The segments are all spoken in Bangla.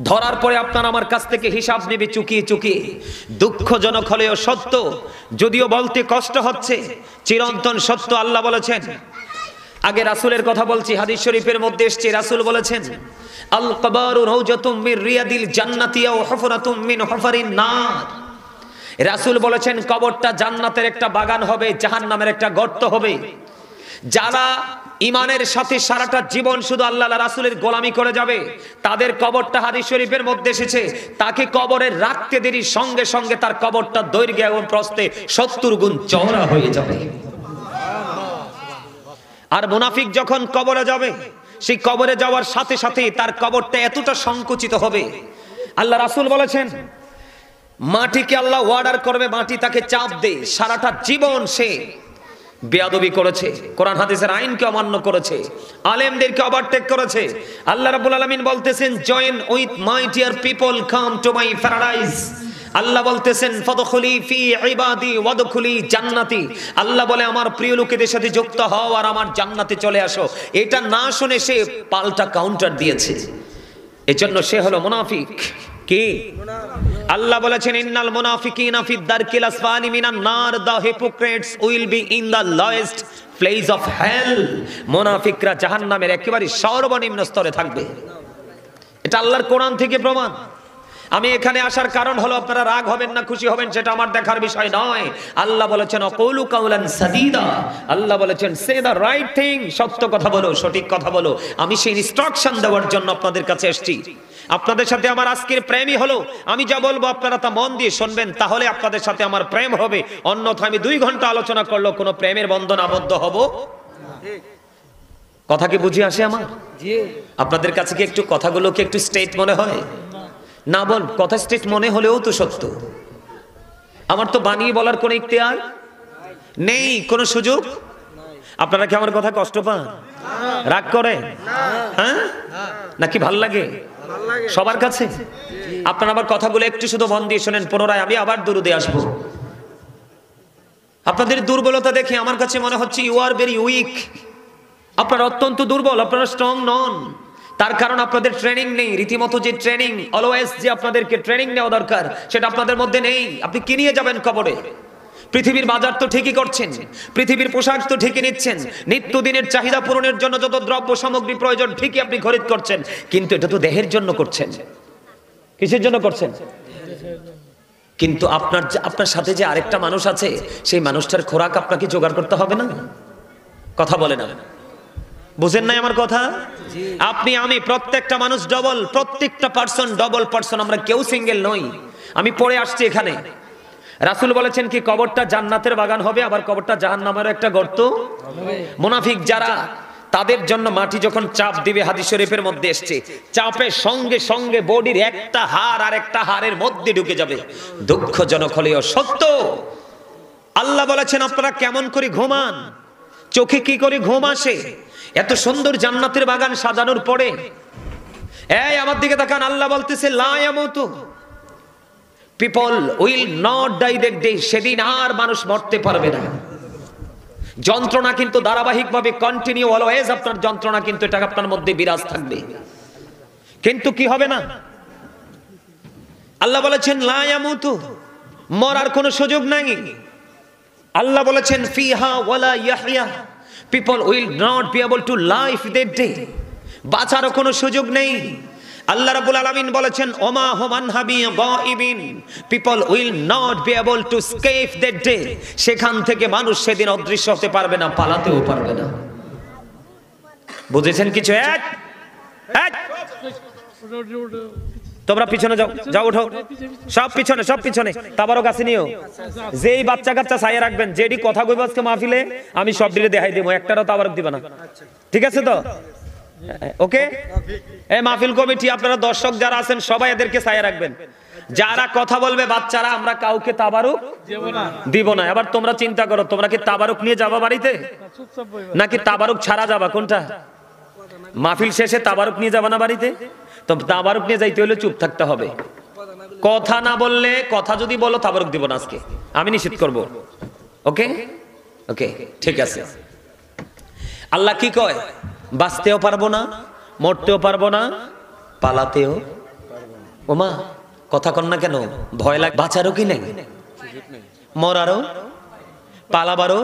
ধরার পরে আপনার আমার কাছ থেকে হিসাব নেবে চুকিয়ে চুকিয়ে। দুঃখজনক হলেও সত্য, যদিও বলতে কষ্ট হচ্ছে, চিরন্তন সত্য। আল্লাহ বলেছেন, আগে রাসূলের কথা বলছি, হাদিস শরীফের মধ্যে এসেছে, রাসূল বলেছেন আল কবরু রাউজাতুম মির রিয়াদিল জান্নাতি আও হুফরাতুম মিন হুফারিন নার। রাসূল বলেছেন কবরটা জান্নাতের একটা বাগান হবে, জাহান্নামের একটা গর্ত হবে। যারা ইমানের সাথে সারাটা জীবন শুধু আল্লাহ রাসূলের গোলামি করে যাবে, তাদের কবরটা হাদিস শরীফের মধ্যে এসেছে, তাকে কবরে রাখতে দেরি সঙ্গে সঙ্গে তার কবরটা দৈর্ঘ্য এবং প্রস্থে 70 গুণ চওড়া হয়ে যাবে। আর মুনাফিক যখন কবরে যাবে, সেই কবরে যাওয়ার সাথে সাথে তার কবরটা এতটা সংকুচিত হবে, আল্লাহ রাসূল বলেছেন মাটিকে আল্লাহ অর্ডার করবে, মাটি তাকে চাপ দেয়। সারাটা জীবন সে বেয়াদবি করেছে, কোরআন হাদিসের আইনকে অমান্য করেছে, আলেমদেরকে ওভারটেক করেছে। আল্লাহ রাব্বুল আলামিন বলতেছেন, join with my dear people, come to my paradise. আল্লাহ বলতেছেন ফাদখুলি ফি ইবাদি ওয়াদখুলি জান্নাতি। আল্লাহ বলে আমার প্রিয় লোকেদের সাথে যুক্ত হও আর আমার জান্নাতে চলে আসো। এটা না শুনে সে পাল্টা কাউন্টার দিয়েছে, এজন্য সে হলো মুনাফিক। কি আল্লাহ বলেছেন ইন্নাল মুনাফিকিনা ফি দারকিল আসফালি মিনান নার, the hypocrites will be in the lowest place of hell. মুনাফিকরা জাহান্নামের একেবারে সর্বনিম্ন স্তরে থাকবে। এটা আল্লাহর কোরআন থেকে প্রমাণ। আমি এখানে আসার কারণ হলো আপনারা রাগ হবেন না খুশি হবেন সেটা আমার দেখার বিষয় নয়। আল্লাহ বলেছেন অকুলু কাউলান সাদীদা, আল্লাহ বলেছেন সে দ্য রাইট থিং, সত্য কথা বলো, সঠিক কথা বলো। আমি সেই ইনস্ট্রাকশন দেওয়ার জন্য আপনাদের কাছে এসেছি। আপনাদের সাথে আমার আজকের প্রেমই হলো আমি যা বলবো আপনারা তা মন দিয়ে শুনবেন, তাহলে আপনাদের সাথে আমার প্রেম হবে। অন্যথা আমি 2 ঘন্টা আলোচনা করলেও কোনো প্রেমের বন্ধন আবদ্ধ হব। কথা কি বুঝে আসে আমার? আপনাদের কাছে কি একটু কথাগুলোকে একটু স্ট্রেট মনে হয়? না বল, কথা স্ট্রেট মনে হলেও তো সত্য। আমার তো বানিয়ে বলার কোনো ইখতিয়ার নেই, কোনো সুযোগ। আপনারা কি আমার কথা কষ্ট পান, রাগ করে, হ্যাঁ নাকি ভাল লাগে সবার কাছে? আপনারা আমার কথাগুলো একটু শুধু মন দিয়ে শোনেন, পুনরায় আমি আবার দুরুদে আসবো। আপনাদের দুর্বলতা দেখে আমার কাছে মনে হচ্ছে ইউ আর ভেরি উইক। আপনারা অত্যন্ত দুর্বল, আপনারা স্ট্রং নন। তার কারণ আপনাদের ট্রেনিং নেই। রীতিমতো যে ট্রেনিং, অলওয়েজ যে আপনাদেরকে ট্রেনিং নেওয়া দরকার, সেটা আপনাদের মধ্যে নেই। আপনি কি নিয়ে যাবেন কবরে? পৃথিবীর বাজার তো ঠিকই করছেন, পৃথিবীর পোশাক তো ঠিকই নিচ্ছেন, নিত্যদিনের চাহিদা পূরণের জন্য যত দ্রব্য সামগ্রী প্রয়োজন ঠিকই আপনি খরিদ করছেন, কিন্তু এটা তো দেহের জন্য করছেন। কিসের জন্য করছেন? কিন্তু আপনার সাথে যে আরেকটা মানুষ আছে, সেই মানুষটার খোরাক আপনাকে জোগাড় করতে হবে না? কথা বলে না, বুঝেন নাই আমার কথা? আপনি আমি প্রত্যেকটা মানুষ ডবল, প্রত্যেকটা পার্সন ডবল পার্সন, আমরা কেউ সিঙ্গেল নই। আমি পড়ে আসছি এখানে, রাসূল বলেছেন কি কবরটা জান্নাতের বাগান হবে, আবার কবরটা জাহান্নামের একটা গর্ত। মুনাফিক যারা, তাদের জন্য মাটি যখন চাপ দিবে, হাদিস শরীফের মধ্যে এসেছে, চাপের সঙ্গে সঙ্গে বডির একটা হাড় আর একটা হাড়ের মধ্যে ঢুকে যাবে। দুঃখজনক হলেও সত্য। আল্লাহ বলেছেন আপনারা কেমন করে ঘুমান, চোখে কি করে ঘুম আসে? এত সুন্দর জান্নাতের বাগান সাজানোর পরে এই আমার দিকে তাকান, আল্লাহ বলতেছে লা ইয়ামুতু, people will not die that day, সেদিন আর মানুষ মরতে পারবে না। যন্ত্রণা কিন্তু ধারাবাহিকভাবে কন্টিনিউ, অলওয়েজ আপনার যন্ত্রণা কিন্তু এটা আপনার মধ্যে বিরাজ থাকবে, কিন্তু কি হবে না? আল্লাহ বলেছেন লা ইয়ামুতু, মরার কোনো সুযোগ নাই। আল্লাহ বলেছেন ফিহা ওয়ালা ইয়াহইয়া, people will not be able to live that day, বাঁচারও কোনো সুযোগ নেই। আল্লাহ রাব্বুল আলামিন বলেছেন ওমা হুম আনহা বিগাইবিন, people will not be able to escape that day, সেখান থেকে মানুষ সেদিন অদৃশ্য হতে পারবে না, পালাতেও পারবে না। বুঝেছেন কিছু? তোমরা পিছনে যাও, যাও ওঠো, সব পিছনে, সব পিছনে। তাবারও কাছে নিও, যেই বাচ্চা কাচ্চা ছায়া রাখবেন, যেডি কথা কইব আজকে মাহফিলে, আমি সব ডিরে দেখাই দেবো, একটারও তাবারক দিবা না, ঠিক আছে তো? ওকে, এই মাহফিল কমিটি, আপনারা দর্শক যারা আছেন সবাই এদেরকে ছায়া রাখবেন। যারা কথা বলবে বাচ্চারা, আমরা কাউকে তাবারক দিব না। এবার তোমরা চিন্তা করো, তোমরা কি তাবারক নিয়ে যাবা বাড়িতে, নাকি তাবারক ছাড়া যাবা? কোনটা? মাহফিল শেষে তাবারক নিয়ে যাবা না বাড়িতে? তো তাবারক নিয়ে যাইতে হলে চুপ থাকতে হবে, কথা না বললে। কথা যদি বলো তাবারক দিব না আজকে, আমি নিষেধ করব। ওকে ওকে, ঠিক আছে। আল্লাহ কি কয়? বাঁচতেও পারবো না, মরতেও পারবো না, পালাতেও ওমা কথা কন না কেন? ভয় লাগে? বাঁচারও কি নেই, মরারও পালাবারও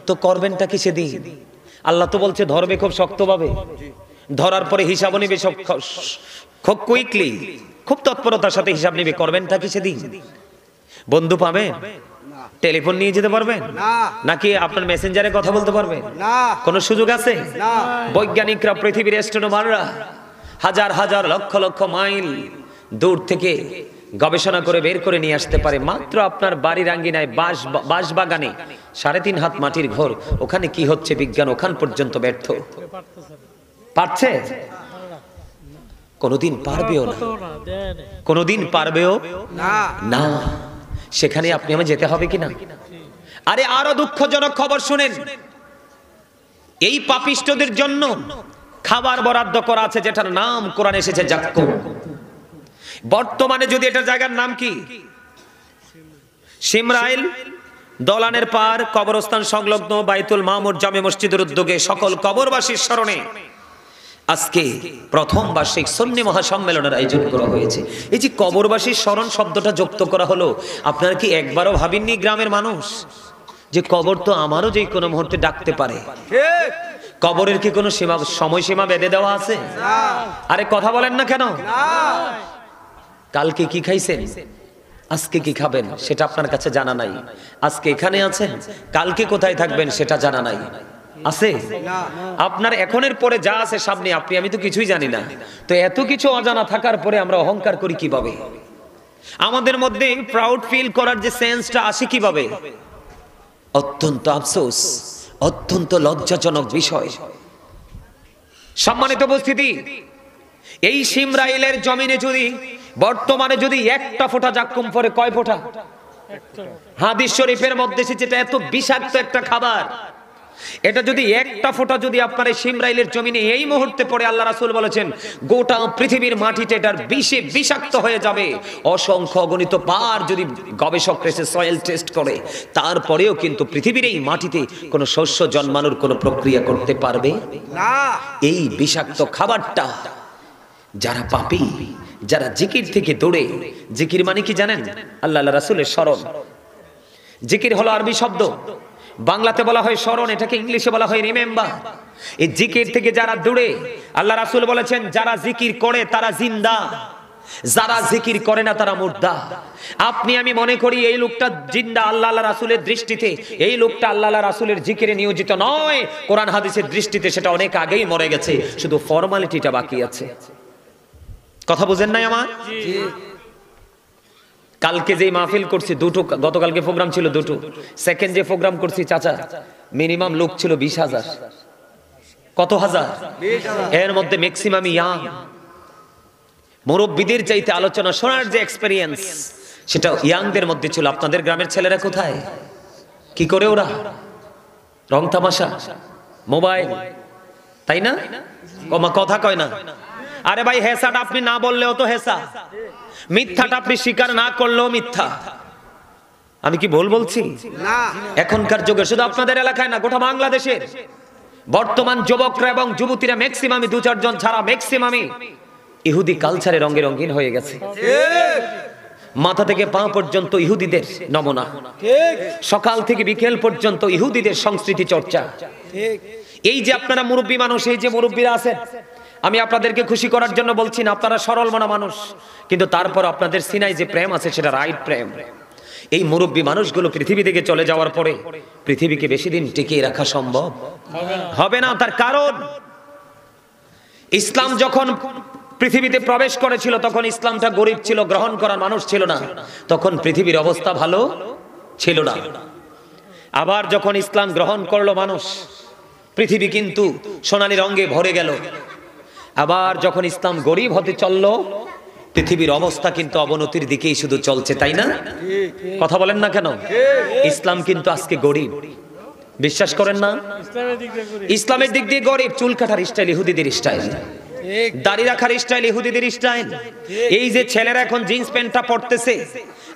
তো করবেনটা কি সেদিন? আল্লাহ তো বলছে ধরবে খুব শক্তভাবে, ধরার পরে হিসাব নিবে খুব কুইকলি, খুব তৎপরতার সাথে হিসাব নিবে। করবেনটা কি সেদিন? বন্ধু পাবেন? টেলিফোন নিয়ে যেতে পারবেন নাকি আপনার মেসেঞ্জারে কথা বলতে পারবেন? কোন সুযোগ আছে? বৈজ্ঞানিকরা, পৃথিবীর অ্যাস্ট্রোনমাররা হাজার হাজার লক্ষ লক্ষ মাইল দূর থেকে গবেষণা করে বের করে নিয়ে আসতে পারে মাত্র আপনার বাড়ির আঙ্গিনায় বাঁশ বাগানে 3.5 হাত মাটির ঘর, ওখানে কি হচ্ছে বিজ্ঞান ওখান পর্যন্ত ব্যর্থ। পারছে? কোনদিন পারবেও না, কোনদিন পারবেও না। সেখানে আপনি আমায় যেতে হবে কিনা? আরে আরো দুঃখজনক খবর শুনেন, এই পাপিষ্টদের জন্য খাবার বরাদ্দ করা আছে যেটার নাম কোরআন এসেছে জাক্কুম। বর্তমানে যদি এটার জায়গার নাম কি? সিমরাইল, দলানের পার, কবরস্থান সংলগ্ন বাইতুল মামুর জামে মসজিদের উদ্যোগে সকল কবরবাসীর স্মরণে আজকে প্রথম বার্ষিক সুন্নি মহাসম্মেলনের আয়োজন করা হয়েছে। এই যে কবরবাসীর স্মরণ শব্দটা যুক্ত করা হলো, আপনারা কি একবারও ভাবেননি গ্রামের মানুষ যে কবর তো আমারও যে কোনো মুহূর্তে ডাকতে পারে? কবরের কি কোনো সময়সীমা বেঁধে দেওয়া আছে? আরে কথা বলেন না কেন? কালকে কি খাইছেন, আজকে কি খাবেন সেটা আপনার কাছে জানা নাই। আজকে এখানে আছেন, কালকে কোথায় থাকবেন সেটা জানা নাই। আছে? আপনার এখনের পরে যা আছে সামনে, আপনি আমি তো কিছুই জানি না। তো এত কিছু অজানা থাকার পরে আমরা অহংকার করি কিভাবে? আমাদের মধ্যে প্রাউড ফিল করার যে সেন্সটা আসে কিভাবে? অত্যন্ত আফসোস, অত্যন্ত লজ্জাজনক বিষয়। সম্মানিত উপস্থিতি, এই সিমরাইলের জমিনে যদি বর্তমানে যদি একটা ফোঁটা জাক্কুম পড়ে, কয় ফোঁটা? হাদিস শরীফের মধ্যে যেটা এত বিষাক্ত একটা খাবার, এটা যদি একটা ফোঁটা যদি আপনার এই সিমরাইলের জমিনে এই মুহূর্তে পড়ে, আল্লাহ রাসূল বলেছেন গোটা পৃথিবীর মাটিতে এটার বিষে বিষাক্ত হয়ে যাবে। অসংখ্য অগণিত বার যদি গবেষক এসে সয়েল টেস্ট করে, তারপরেও কিন্তু পৃথিবীর এই মাটিতে কোনো শস্য জন্মানোর কোনো প্রক্রিয়া করতে পারবে না। এই বিষাক্ত খাবারটা যারা পাপী, যারা জিকির থেকে দূরে, জিকির মানে কি জানেন? আল্লাহ রাসূলের স্মরণ। জিকির হলো আরবি শব্দ, বাংলাতে বলা হয় স্মরণ, এটাকে ইংলিশে বলা হয় রিমেম্বার। এই জিকির থেকে যারা দূরে, আল্লাহ রাসূল বলেছেন যারা জিকির করে তারা জিন্দা, যারা জিকির করে না তারা মুর্দা। আপনি আমি মনে করি এই লোকটা জিন্দা আল্লাহ রাসূলের দৃষ্টিতে, এই লোকটা আল্লাহ রাসূলের জিকিরে নিয়োজিত নয়। কোরআন হাদিসের দৃষ্টিতে সেটা অনেক আগেই মরে গেছে, শুধু ফর্মালিটিটা বাকি আছে। কথা বুঝেন নাই আমার? কালকে যে মাহফিল করছি দুটো, গতকালকে প্রোগ্রাম ছিল দুটো, সেকেন্ড যে প্রোগ্রাম করছি চাচা মিনিমাম লোক ছিল 20,000। কত হাজার? এর মধ্যে ম্যাক্সিমাম ইয়াং। মুরব্বিদের চাইতে আলোচনা শোনার যে এক্সপেরিয়েন্স সেটা ইয়াংদের মধ্যে ছিল। আপনাদের গ্রামের ছেলেরা কোথায়, কি করে ওরা? রং তামাশা, মোবাইল, তাই না? কথা কয় না। আরে ভাই হেসাটা আপনি না বললেও তো হেসা, মিথ্যাটা আপনি স্বীকার না করলেও মিথ্যা। আমি কি ভুল বলছি? এখনকার যুগে শুধু আপনাদের এলাকায় না, গোটা বাংলাদেশের বর্তমান যুবকরা এবং যুবতীরা ম্যাক্সিমামই 2-4 জন ছাড়া ম্যাক্সিমামই ইহুদি কালচারে রঙে রঙিন হয়ে গেছে। মাথা থেকে পা পর্যন্ত ইহুদিদের নমুনা, সকাল থেকে বিকেল পর্যন্ত ইহুদিদের সংস্কৃতি চর্চা। এই যে আপনারা মুরব্বী মানুষ, এই যে মুরব্বীরা আছেন, আমি আপনাদেরকে খুশি করার জন্য বলছি না, আপনারা সরল মনা মানুষ, কিন্তু তারপর আপনাদের সিনায় যে প্রেম আছে সেটা রাইট প্রেম। এই মুরব্বী মানুষগুলো পৃথিবী থেকে চলে যাওয়ার পরে পৃথিবীকে বেশি দিন টিকিয়ে রাখা সম্ভব হবে না। তার কারণ ইসলাম যখন পৃথিবীতে প্রবেশ করেছিল তখন ইসলামটা গরিব ছিল, গ্রহণ করার মানুষ ছিল না, তখন পৃথিবীর অবস্থা ভালো ছিল না। আবার যখন ইসলাম গ্রহণ করলো মানুষ, পৃথিবী কিন্তু সোনালী রঙে ভরে গেল। আবার যখন ইসলাম গরিব হতে চললো, পৃথিবীর অবস্থা কিন্তু অবনতির দিকেই শুধু চলছে, তাই না? কথা বলেন না কেন? ইসলাম কিন্তু আজকে গরিব, বিশ্বাস করেন না? ইসলামের দিক দিয়ে গরিব। চুল কাটার স্টাইল ইহুদিদের স্টাইল, দাড়ি রাখার স্টাইল ইহুদিদের স্টাইল। এই যে ছেলেরা এখন জিন্স প্যান্টটা পরতেছে,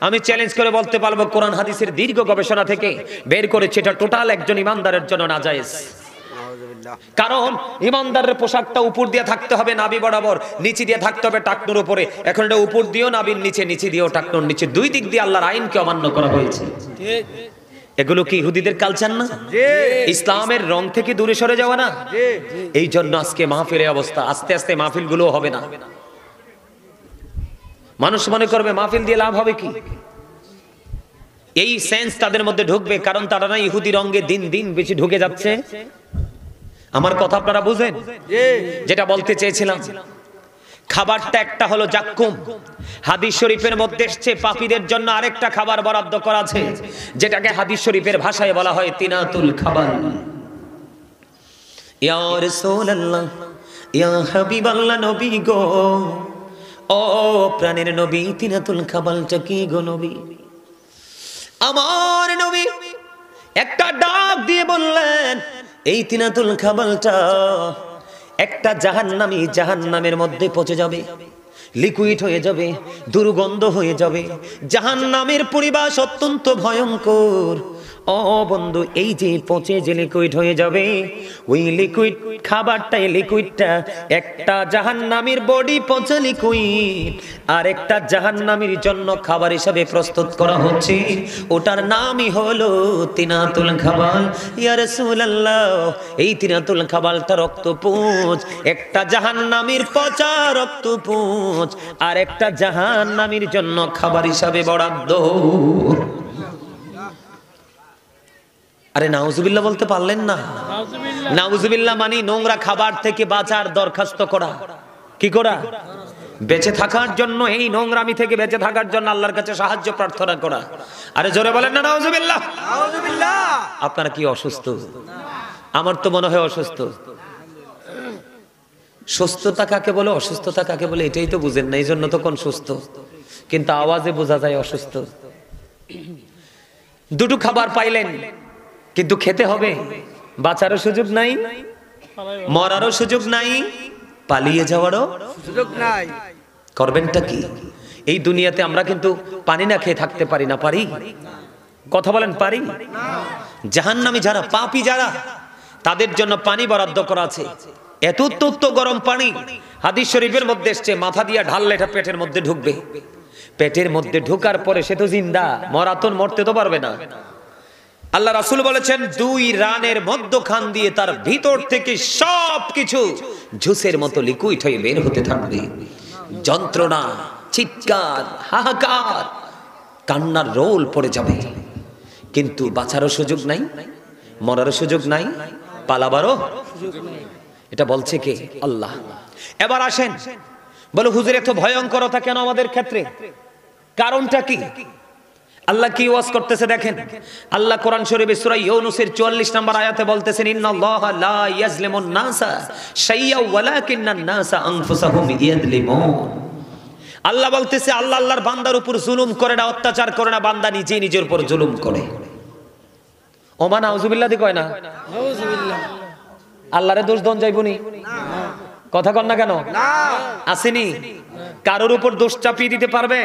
আমি চ্যালেঞ্জ করে বলতে পারবো কোরআন হাদিসের দীর্ঘ গবেষণা থেকে বের করেছে এটা টোটাল একজন ইমানদারের জন্য নাজায়েজ। কারণ ইমানদারের পোশাকটা উপর দিয়ে থাকতে হবে নাভি বরাবর, নিচে দিয়ে থাকতে হবে টাকনুর উপরে। এখন এটা উপর দিয়েও নাভির নিচে, নিচে দিয়েও টাকনুর নিচে, দুই দিক দিয়ে আল্লাহর আইনকে অমান্য করা হয়েছে। এগুলো কি ইহুদিদের কালচার না? ইসলামের রং থেকে দূরে সরে যাওয়া না? এই জন্য আজকে মাহফিলের অবস্থা, আস্তে আস্তে মাহফিল গুলো হবে না। মানুষ মনে করবে মাহফিল দিয়ে লাভ হবে কি, এই সেন্স তাদের মধ্যে ঢুকবে, কারণ তারা না ইহুদি রঙে দিন দিন বেশি ঢুকে যাচ্ছে। আমার কথা আপনারা বুঝেন? যেটা বলতে চেয়েছিলাম, খাবারটা একটা হলো জাক্কুম। হাদিস শরীফের মধ্যে এসেছে পাপীদের জন্য আরেকটা খাবার বরাদ্দ করা আছে, যেটাকে হাদিস শরীফের ভাষায় বলা হয় তিনাতুল খাবার। ইয়া রাসূলুল্লাহ, ইয়া হাবিবাল্লাহ, নবী গো, ও প্রাণের নবী, তিনাতুল খাবারটা কি গো নবী? আমার নবী একটা ডাক দিয়ে বললেন, এই তিনাতুল খাবারটা একটা জাহান্নামী জাহান্নামের মধ্যে পচে যাবে, লিকুইড হয়ে যাবে, দুর্গন্ধ হয়ে যাবে। জাহান্নামের পরিবেশ অত্যন্ত ভয়ঙ্কর। ও বন্ধু, এই যে পচে যে লিকুইড হয়ে যাবে, ওই লিকুইড খাবারটাই, লিকুইডটা একটা জাহান্নামীর বডি পচা লিকুইড, আর একটা জাহান্নামীর জন্য খাবার হিসাবে প্রস্তুত করা হচ্ছে, ওটার নামই হলো তিনাতুল খাবার। ইয়া রাসূলুল্লাহ, এই তিনাতুল খাবারটা রক্তপুঞ্জ, একটা জাহান্নামীর পচা রক্তপুঞ্জ, আর একটা জাহান্নামীর জন্য খাবার হিসাবে বরাদ্দ। আরে নাউজুবিল্লাহ বলতে পারলেন না? নাউজুবিল্লাহ মানে নোংরা খাবার থেকে বাঁচার দরখাস্ত করা। কি করা? বেঁচে থাকার জন্য, এই নোংরামি থেকে বেঁচে থাকার জন্য আল্লাহর কাছে সাহায্য প্রার্থনা করা। আরে জোরে বলেন না নাউজুবিল্লাহ। আপনারা কি অসুস্থ? আমার তো মনে হয় অসুস্থ। সুস্থতা কাকে বলে, অসুস্থতা কাকে বলে এটাই তো বুঝেন না, এই জন্য তখন সুস্থ, কিন্তু আওয়াজে বোঝা যায় অসুস্থ। দুটো খাবার পাইলেন, কিন্তু খেতে হবে, বাঁচারও সুযোগ নাই, মরারও সুযোগ নাই, পালিয়ে যাওয়ারও সুযোগ নাই। করবেনটা কি? এই দুনিয়াতে আমরা কিন্তু পানি না খেয়ে থাকতে পারি না, পারি? কথা বলেন, পারি? জাহান্নামী যারা, পাপী যারা, তাদের জন্য পানি বরাদ্দ করা আছে। এত তত্ত্ব গরম পানি হাদিস শরীফের মধ্যে এসছে, মাথা দিয়ে ঢাললে এটা পেটের মধ্যে ঢুকবে। পেটের মধ্যে ঢোকার পরে সে তো জিন্দা, মরাতন মরতে তো পারবে না। আল্লাহ রাসূল বলেছেন, দুই রানের মধ্যখান দিয়ে তার ভিতর থেকে সবকিছু জুসের মতো লিকুইড হয়ে বের হতে থাকবে। যন্ত্রণা, চিৎকার, হাহাকার, কান্নার রোল পড়ে যাবে, কিন্তু বাঁচারও সুযোগ নাই, মরারও সুযোগ নাই, পালাবারও সুযোগ নাই। এটা বলছে কে? আল্লাহ। এবার আসেন, বলো হুজুর এত ভয়ঙ্করতা কেন আমাদের ক্ষেত্রে? কারণটা কি? আল্লাহ কি ওয়াজ করতেছে দেখেন। আল্লাহ কোরআন শরীফে সূরা ইউনূসের 44 নম্বর আয়াতে বলতেছেন, ইন্নাল্লাহা লা ইয়াজলিমুন নাসা শাইয়্যা ওয়ালাকিন্নান নাসা আনফুসাহুম ইয়াজলিমুন। আল্লাহ বলতেছে, আল্লাহ আল্লাহর বান্দার উপর জুলুম করে না, অত্যাচার করে না, বান্দা নিজেই নিজের উপর জুলুম করে। ওমা নাউজুবিল্লাহ দি কয় না? নাউজুবিল্লাহ। আল্লাহরে দোষ দন যাইবনি? কথা কন না কেন? আসেনি? কারোর উপর দোষ চাপিয়ে দিতে পারবে?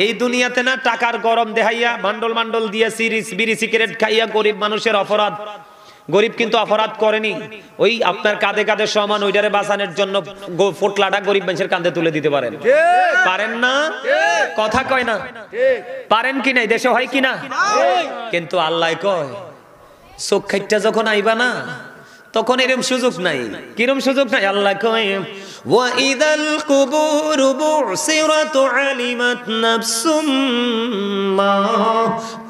এই দুনিয়াতে না টাকার গরম দেখাইয়া মান্ডল মান্ডল দিয়ে সিরিজ বিড়ি সিগারেট খাইয়া গরিব মানুষের অপরাধ, গরিব কিন্তু অপরাধ করেনি, ওই আপনার কাঁধে কাঁধে সমান ওইটারে বাঁচানোর জন্য ফোটলাটা গরিব মানুষের কাঁধে তুলে দিতে পারেন। পারেন না? কথা কয় না? পারেন কি নাই? দেশে হয় কি না? কিন্তু আল্লাহ কয়, চোখ খাইটা যখন আইবা না, তখন এরকম সুযোগ নাই। কিরম সুযোগ নাই? আল্লাহ কয়, ওয়া ইদাল কুবুরু বুসিরাত আলিমাত নাফসুম মা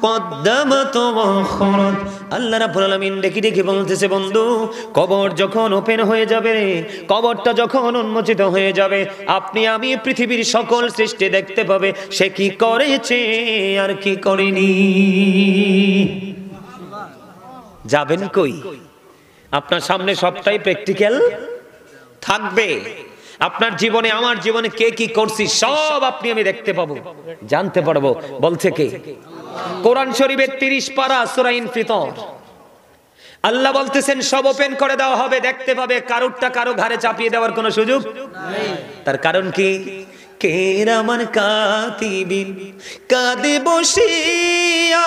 কদ্দামাত ওয়া আখরাত। আল্লাহ রাব্বুল আলামিন ডেকে ডেকে বলতেছে, বন্ধু কবর যখন ওপেন হয়ে যাবে, কবরটা যখন উন্মোচিত হয়ে যাবে, আপনি আমি পৃথিবীর সকল সৃষ্টি দেখতে পাবে সে কি করেছে আর কি করেনি। যাবেন কই? আপনার সামনে সবটাই প্র্যাকটিক্যাল থাকবে। আপনার জীবনে, আমার জীবনে কে কি করছি সব আপনি আমি দেখতে পাবো, জানতে পারবো। বলছে কে? কোরআন শরীফের 30 পারা সূরা ইনফিতর। আল্লাহ বলতেছেন সব ওপেন করে দেওয়া হবে, দেখতে পাবে, কারোরটা কারো ঘাড়ে চাপিয়ে দেওয়ার কোনো সুযোগ নেই। তার কারণ কি? কিরামান কাতিবিন কাঁদে বসিয়া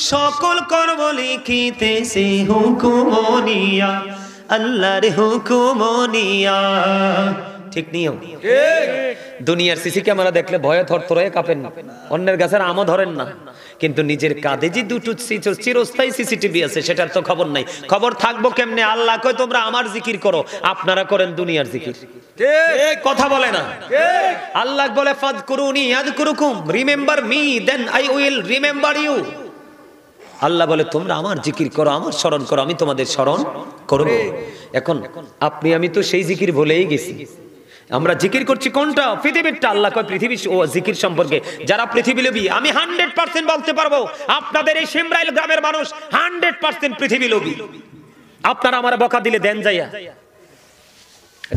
সকল কর্ম লিখিতেছে হুকুমনিয়া, আল্লাহর হুকুমনিয়া। ঠিক নিয়ম। দুনিয়ার সিসি ক্যামেরা দেখলে ভয়ে থরথর হয়ে কাঁপেন না, অন্যের গাছের আমও ধরেন না, কিন্তু নিজের কাঁধে যে দুটো চিরস্থায়ী সিসিটিভি আছে সেটার তো খবর নাই। খবর থাকবো কেমনে? আল্লাহ কয় তোমরা আমার জিকির করো, আপনারা করেন দুনিয়ার জিকির। কথা বলে না? আল্লাহ বলে ফাযকুরুনি আযকুরুকুম, remember me then I will remember you. আল্লাহ বলে তোমরা আমার জিকির করো, আমার স্মরণ করো, আমি তোমাদের স্মরণ করব। এখন আপনি আমি তো সেই জিকির ভুলেই গেছি। আমরা জিকির করছি কোনটা? পৃথিবীরটা। আল্লাহ কয় পৃথিবী ও জিকির সম্পর্কে যারা পৃথিবী লোভী, আমি 100% বলতে পারবো আপনাদের এই শিমরাইল গ্রামের মানুষ 100% পৃথিবী লোভী। আপনারা আমার বকা দিলে দেন যাইয়া।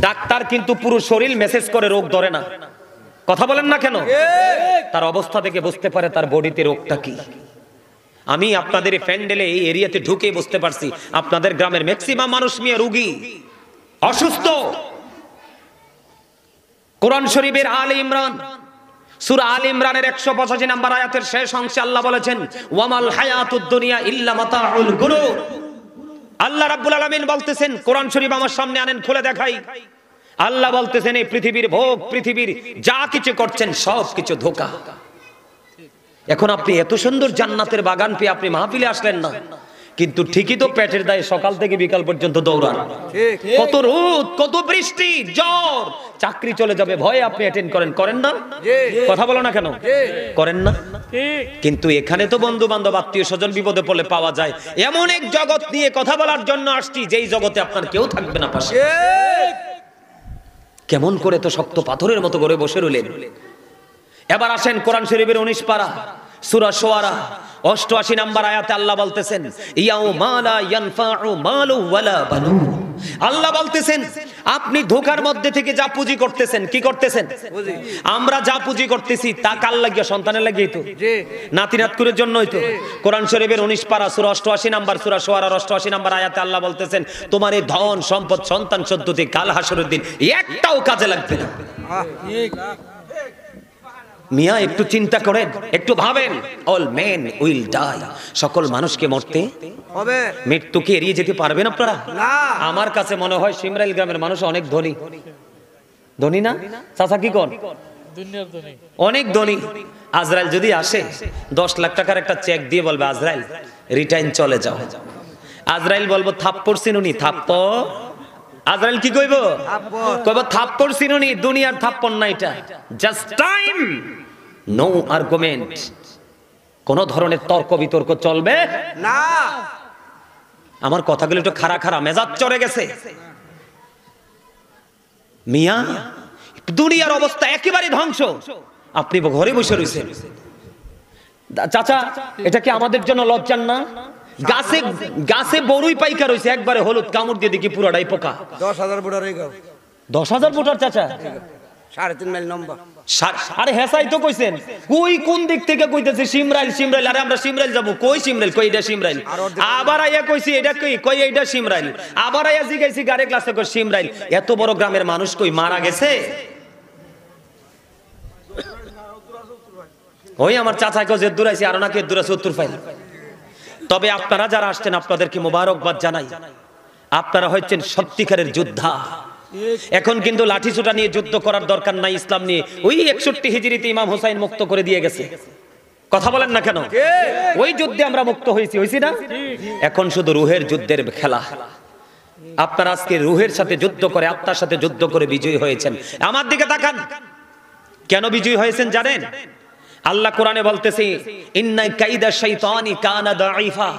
ডাক্তার কিন্তু পুরো শরীর মেসেজ করে, রোগ ধরে না। কথা বলেন না কেন? তার অবস্থা দেখে বুঝতে পারে তার বডিতে রোগটা কি। আমি আপনাদের এই প্যান্ডেলে এই এরিয়াতে ঢুকে বুঝতে পারছি আপনাদের গ্রামের ম্যাক্সিমাম মানুষ মিয়া রোগী, অসুস্থ। কোরআন শরীফের আলে ইমরান, সূরা আলে ইমরানের 185 নম্বর আয়াতের শেষ অংশে আল্লাহ বলেছেন ওয়ামাল হায়াতুদ দুনিয়া ইল্লা মাতাউল গুরুর। আল্লাহ রাব্বুল আলামিন বলতেছেন, কোরআন শরীফ আমার সামনে আনেন, খুলে দেখাই। আল্লাহ বলতেছেন এই পৃথিবীর ভোগ, পৃথিবীর যা কিছু করছেন সব কিছু ধোঁকা। এখন আপনি এত সুন্দর জান্নাতের বাগান পেয়ে আপনি মাহফিলে আসলেন না, কিন্তু ঠিকই তো পেটের দায়ে সকাল থেকে বিকাল পর্যন্ত দৌড়ান। কত রোদ, কত বৃষ্টি, জ্বর, চাকরি চলে যাবে ভয়ে আপনি অ্যাটেন্ড করেন না? কথা বলো না কেন? করেন না? কিন্তু এখানে তো বন্ধু বান্ধব আত্মীয় স্বজন বিপদে পড়লে পাওয়া যায়। এমন এক জগৎ নিয়ে কথা বলার জন্য আসছি যেই জগতে আপনার কেউ থাকবে না পাশে। কেমন করে তো শক্ত পাথরের মতো করে বসে রইলেন। এবার আসেন কোরআন শরীফের 19 পারা সূরা শুআরা 88 নম্বর আয়াতে আল্লাহ বলতেছেন ইয়াউমা লা ইয়ানফাউ মালু ওয়ালা বানুন। আল্লাহ বলতেছেন আপনি ধোঁকার মধ্যে থেকে যা পুঁজি করতেছেন, কি করতেছেন? আমরা যা পুঁজি করতেছি তা কার লাগিয়া? সন্তানের লাগিয়েই তো, নাতি নাতকুরের জন্যই তো। কোরআন শরীফের 19 পারা সূরা 88 নম্বর সূরা শুআরার 88 নম্বর আয়াতে আল্লাহ বলতেছেন তোমার এই ধন সম্পদ সন্তান সন্ততি কাল হাসরের দিন একটাও কাজে লাগবে না। মিয়া একটু চিন্তা করেন, একটু ভাবেন। অল মেন উইল ডাই, সকল মানুষকে মরতে হবে। মৃত্যুকে এড়িয়ে যেতে পারবেন আপনারা? আমার কাছে মনে হয় শিমরাইল গ্রামের মানুষ অনেক ধনী। ধনী না চাচা? কি কোন? অনেক ধনী। আজরাইল যদি আসে 10 লাখ টাকার একটা চেক দিয়ে বলবে আজরাইল রিটার্ন চলে যাও। আজরাইল বলবো থাপ্পড় চিনুনি? থাপ্পড়। আজরাইল কি কইব? থাপ্পড় চিনুনি? দুনিয়ার থাপ্পড় না এটা, জাস্ট টাইম, নো আর্গুমেন্ট। কোন ধরনের তর্ক বিতর্ক চলবে না। আমার কথাগুলো একটু খাড়া খাড়া, মেজাজ চড়ে গেছে। মিয়া দুনিয়ার অবস্থা একেবারে ধ্বংস, আপনি ঘরে বসে রয়েছেন। চাচা এটা কি আমাদের জন্য লজ্জার না? গাছে গাছে বড়ই পাইকা রয়েছে, একবারে হলুদ, কামড় দিয়ে দেখি পুরাটাই পোকা। 10,000 ফুটার 10,000 ফুটার চাচা 3.5 মাইল লম্বা। আরে হেসাই তো কইছেন, কই কোন দিক থেকে কইতেছে শিমরাইল শিমরাইল। আরে আমরা শিমরাইল যাব, কই শিমরাইল? কই এটা শিমরাইল। আবার আইয়া কইছি এটা কই এইটা শিমরাইল। আবার আইয়া জিগাইছি গারে ক্লাসে কই শিমরাইল। এত বড় গ্রামের মানুষ কই মারা গেছে? ওই আমার চাচা কই যে দূরাইছি, আর নাকি দূরাইছে উত্তর ফাইল। তবে আপনারা যারা আসছেন আপনাদেরকে মোবারকবাদ জানাই। আপনারা হচ্ছেন সত্যিকারের যোদ্ধা। এখন কিন্তু লাঠি ছোটা নিয়ে যুদ্ধ করার দরকার নাই। ইসলাম নিয়ে ওই 61 হিজরিতে ইমাম হোসাইন মুক্ত করে দিয়ে গেছে। কথা বলেন না কেন? ওই যুদ্ধে আমরা মুক্ত হয়েছি না? এখন শুধু রুহের যুদ্ধের খেলা। আপনারা আজকে রুহের সাথে যুদ্ধ করে, আত্মার সাথে যুদ্ধ করে বিজয়ী হয়েছেন। আমার দিকে তাকান। কেন বিজয়ী হয়েছেন জানেন? আল্লাহ কোরআনে বলতেছে ইন্না কাইদা শাইতানি কানা দাঈফা।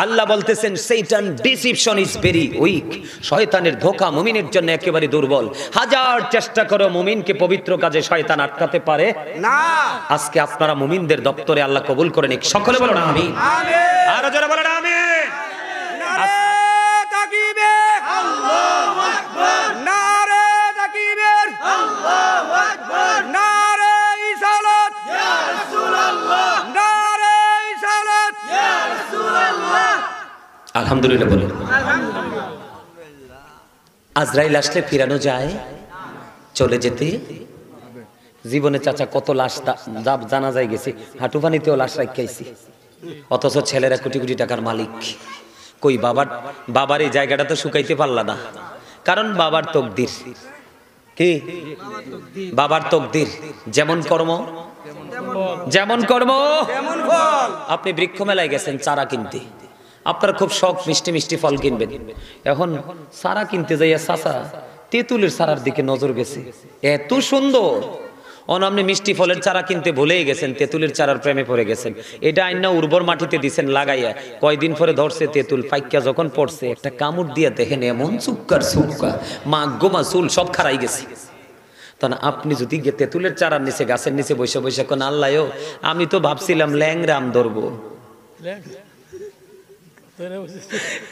আল্লাহ বলতেছেন শয়তান ডিসিপশন ইজ ভেরি উইক। শয়তানের ধোঁকা মুমিনের জন্য একেবারে দুর্বল। হাজার চেষ্টা করে মুমিনকে পবিত্র কাজে শয়তান আটকাতে পারে না। আজকে আপনারা মুমিনদের দপ্তরে আল্লাহ কবুল করে নিক। সকলে বলুন আমিন। আমিন। আর জোরে বলুন আমিন। নারে তাকবীর, আল্লাহু আকবার। নারে তাকবীর, আল্লাহু আকবার। নারে ইসালাত, ইয়া রাসূলুল্লাহ। নারে ইসালাত, ইয়া রাসূলুল্লাহ। আলহামদুলিল্লাহ বলুন। আজরাইল আসলে ফিরানো যায়? চলে যেতে জীবনে চাচা কত লাশ জানা যায় গেছে, হাঁটু পানিতেও লাশ রাখাইছি। অথচ ছেলেরা কোটি কোটি টাকার মালিক। কই বাবার এই জায়গাটা তো শুকাইতে পারলা না, কারণ বাবার তকদির কি? বাবার তকদির যেমন কর্ম যেমন কর্ম। আপনি বৃক্ষ মেলায় গেছেন চারা কিনতে, আপনার খুব শখ মিষ্টি মিষ্টি ফল কিনবেন। এখন চারা কিনতে যাইয়া চাচা তেঁতুলের চারার দিকে নজর গেছে, এত সুন্দর। আপনি মিষ্টি ফলের চারা কিনতে ভুলেই গেছেন, তেঁতুলের চারার প্রেমে পড়ে গেছেন। এটা আইনা উর্বর মাটিতে দিছেন লাগাইয়া, কয়দিন পরে ধরছে তেঁতুল, পাইকা যখন পড়ছে একটা কামড় দিয়া দেখেন এমন চুক্কার চুক্কা, মা গোমা চুল সব খারাই গেছে। তখন আপনি যদি তেঁতুলের চারার নিচে গাছের নিচে বসে বসে কোন আল্লাহ, আমি তো ভাবছিলাম ল্যাংরাম ধরবো,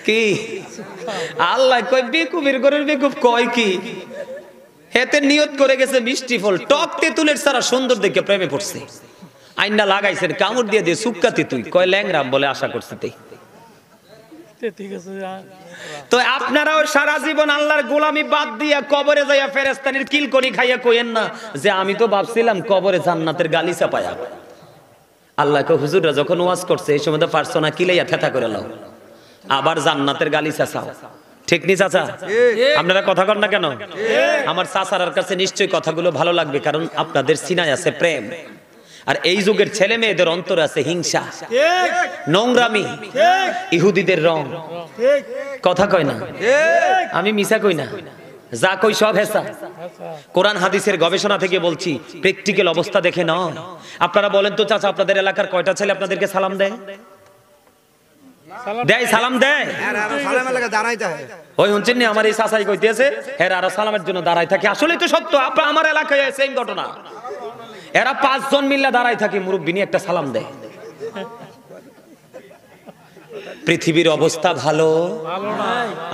কি আল্লাহ কয় বেকুবের ঘরের বেকুব কয় কি? হেতে নিয়ত করে গেছে মিষ্টি ফল, টক তেঁতুলের চারা সুন্দর দেখে প্রেমে পড়ছে, আইনা লাগাইছেন, কামড় দিয়ে দিয়ে সুক্কা তেঁতুল, কয় ল্যাংরাম বলে আশা করছে। তো আপনারাও সারা জীবন আল্লাহর গোলামি বাদ দিয়া কবরে যাইয়া ফেরেশতানির কিলকড়ি খাইয়া কইেন না যে আমি তো ভাবছিলাম কবরে জান্নাতের গালিচা পায়া। আল্লাহকে হুজুররা যখন ওয়াজ করছে এই সময় তো পারছো না, কিলাইয়া থেতা করে লাও, আবার জান্নাতের গালিচা চাও। ঠিক নি চাচা? আপনারা কথা কন না কেন? আমার চাচার কাছে নিশ্চয়ই কথাগুলো ভালো লাগবে, কারণ আপনাদের সিনায় আছে প্রেম। আর এই যুগের ছেলে মেয়েদের অন্তরে আছে হিংসা, নোংরামি, ইহুদিদের রং। কথা কয় না, আমি মিছা কই না, যা কই সব হেসা। কোরআন হাদিসের গবেষণা থেকে বলছি, প্র্যাকটিক্যাল অবস্থা দেখে নয়। আপনারা বলেন তো চাচা, আপনাদের এলাকার কয়টা ছেলে আপনাদেরকে সালাম দেয়? দেয়, সালাম দেয়? ওই শুনছেন না, আমার এই চাচাই কইতেছে এরা আর সালামের জন্য দাঁড়ায় থাকে। আসলে তো সত্য, আমার এলাকায় সেম ঘটনা। এরা 5 জন মিল্লা দাঁড়ায় থাকে, মুরব্বি নিয়ে একটা সালাম দেয়। পৃথিবীর অবস্থা ভালো,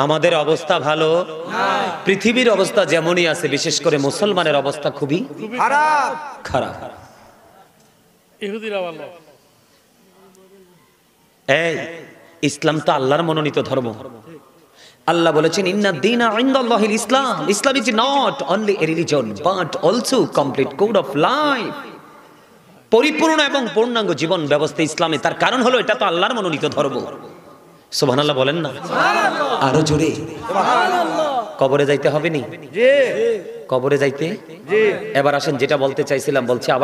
আমাদের অবস্থা ভালো। পৃথিবীর অবস্থা যেমনই আছে, বিশেষ করে মুসলমানের অবস্থা খুবই খারাপ খারাপ। এই ইসলাম তো আল্লাহর মনোনীত ধর্ম। আল্লাহ বলেছেন ইন্না দীনা ইনদাল্লাহিল ইসলাম। Islam is not only a religion but also complete code of life. পরিপূর্ণ এবং পূর্ণাঙ্গ জীবন ব্যবস্থা ইসলামে। তার কারণ হলো এটা তো আল্লাহর মনোনীত ধর্ম। সুবহানাল্লাহ বলেন না, আরো জোরে সুবহানাল্লাহ। কবরে যাইতে হবে নি? জি। কবরে যাইতে? জি। এবার আসেন, যেটা বলতে চাইছিলাম বলছি আবার।